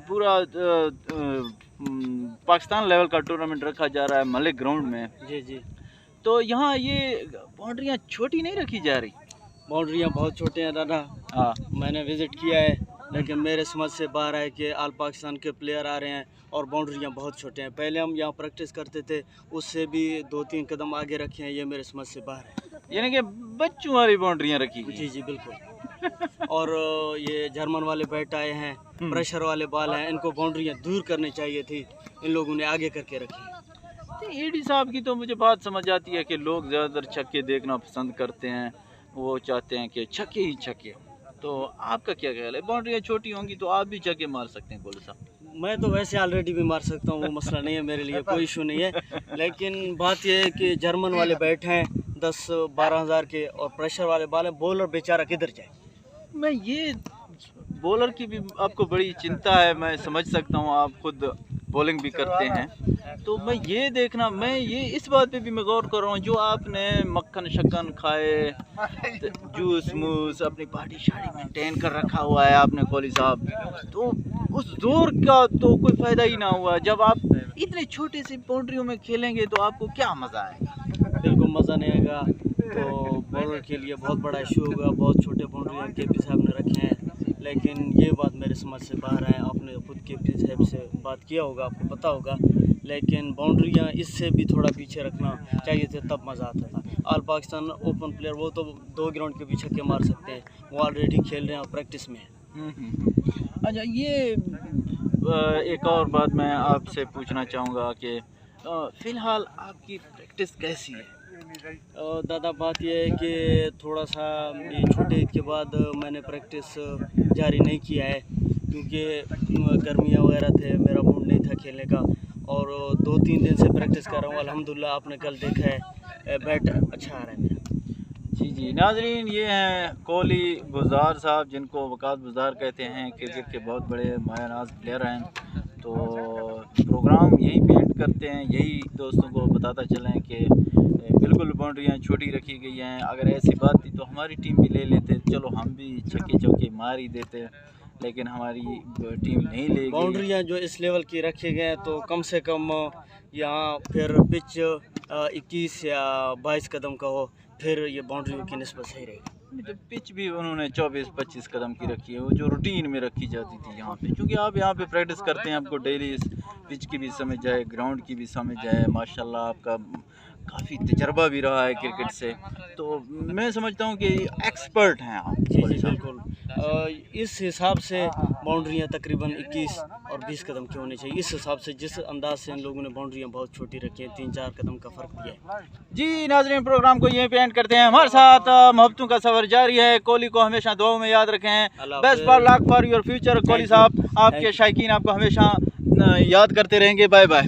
पूरा पाकिस्तान लेवल का टूर्नामेंट रखा जा रहा है मलिक ग्राउंड में। जी जी। तो यहाँ ये बाउंड्रियाँ छोटी नहीं रखी जा रही? बाउंड्रियाँ बहुत छोटे हैं दादा। हाँ, मैंने विज़िट किया है, लेकिन मेरे समझ से बाहर है कि ऑल पाकिस्तान के प्लेयर आ रहे हैं और बाउंड्रियाँ बहुत छोटे हैं। पहले हम यहाँ प्रैक्टिस करते थे, उससे भी 2-3 कदम आगे रखे हैं, ये मेरे समझ से बाहर है। यानी कि बच्चों वाली बाउंड्रियाँ रखी गई। जी जी बिल्कुल। और ये जर्मन वाले बैट आए हैं, प्रेशर वाले बॉल हैं, इनको बाउंड्रियाँ दूर करनी चाहिए थी, इन लोगों ने आगे करके रखी। ईडी साहब की तो मुझे बात समझ आती है कि लोग ज़्यादातर छक्के देखना पसंद करते हैं, वो चाहते हैं कि छक्के ही छक्के। तो आपका क्या ख्याल है? बाउंड्रियाँ छोटी होंगी तो आप भी छक्के मार सकते हैं कोहली साहब। मैं तो वैसे ऑलरेडी भी मार सकता हूँ, वो मसला नहीं है मेरे लिए, कोई इशू नहीं है। लेकिन बात यह है कि जर्मन वाले बैट हैं 10-12 हज़ार के और प्रेशर वाले बॉल हैं, बॉलर बेचारा किधर जाए। मैं ये बॉलर की भी आपको बड़ी चिंता है, मैं समझ सकता हूँ, आप खुद बॉलिंग भी करते हैं। तो मैं ये इस बात पे भी मैं गौर कर रहा हूँ, जो आपने मक्खन शक्कन खाए, जूस मूस, अपनी बॉडी शाड़ी मेंटेन कर रखा हुआ है आपने कोहली साहब, तो उस जोर का तो कोई फ़ायदा ही ना हुआ। जब आप इतने छोटे से बाउंड्रियों में खेलेंगे तो आपको क्या मज़ा आएगा? बिल्कुल मज़ा नहीं आएगा, तो बॉलर के लिए बहुत बड़ा इशू होगा। बहुत छोटे बाउंड्रियाँ केपी साहब ने रखे हैं, लेकिन ये बात मेरे समझ से बाहर है। आपने खुद केपी साहब से बात किया होगा, आपको पता होगा, लेकिन बाउंड्रियाँ इससे भी थोड़ा पीछे रखना चाहिए थे, तब मज़ा आता था। ऑल पाकिस्तान ओपन प्लेयर वो तो 2 ग्राउंड के भी छक्के मार सकते हैं, वो ऑलरेडी खेल रहे हैं और प्रैक्टिस में है। अच्छा, ये एक और बात मैं आपसे पूछना चाहूँगा कि फ़िलहाल आपकी प्रैक्टिस कैसी है? दादा बात यह है कि थोड़ा सा ये छोटे ईद के बाद मैंने प्रैक्टिस जारी नहीं किया है, क्योंकि गर्मियाँ वगैरह थे, मेरा मूड नहीं था खेलने का, और 2-3 दिन से प्रैक्टिस कर रहा हूँ। अल्हम्दुलिल्लाह आपने कल देखा है बैट अच्छा आ रहा है मेरा। जी जी नाज़रीन, ये हैं कोहली गुज़ार साहब, जिनको वकास गुज़ार कहते हैं, क्रिकेट के बहुत बड़े मायानाज़ प्लेयर हैं। तो प्रोग्राम यहीं पे एंड करते हैं, यही दोस्तों को बताता चलें कि बिल्कुल बाउंड्रियाँ छोटी रखी गई हैं। अगर ऐसी बात थी तो हमारी टीम भी ले लेते, चलो हम भी छक्के चौके मार ही देते, लेकिन हमारी टीम नहीं ले गई। बाउंड्रियाँ जो इस लेवल की रखे गए हैं, तो कम से कम यहाँ फिर पिच 21 या 22 कदम का हो, फिर ये बाउंड्रियों की निस्बत सही रहेगी। तो पिच भी उन्होंने 24-25 कदम की रखी है, वो जो रूटीन में रखी जाती थी यहाँ पे, क्योंकि आप यहाँ पे प्रैक्टिस करते हैं, आपको डेली इस पिच की भी समझ जाए, ग्राउंड की भी समझ जाए। माशाल्लाह आपका काफ़ी तजर्बा भी रहा है क्रिकेट से, तो मैं समझता हूँ कि एक्सपर्ट हैं आप। जी जी बिल्कुल। इस हिसाब से बाउंड्रियाँ तकरीबन 21 और 20 कदम की होनी चाहिए, इस हिसाब से, जिस अंदाज से इन लोगों ने बाउंड्रियाँ बहुत छोटी रखी हैं, 3-4 कदम का फ़र्क दिया है। जी नाज़रीन, प्रोग्राम को यहीं पे एंड करते हैं। हमारे साथ मोहब्बतों का सफ़र जारी है। कोहली को हमेशा दुआओं में याद रखें। Best for luck for your future Kohli साहब। आपके शायकीन आपको हमेशा याद करते रहेंगे। Bye bye.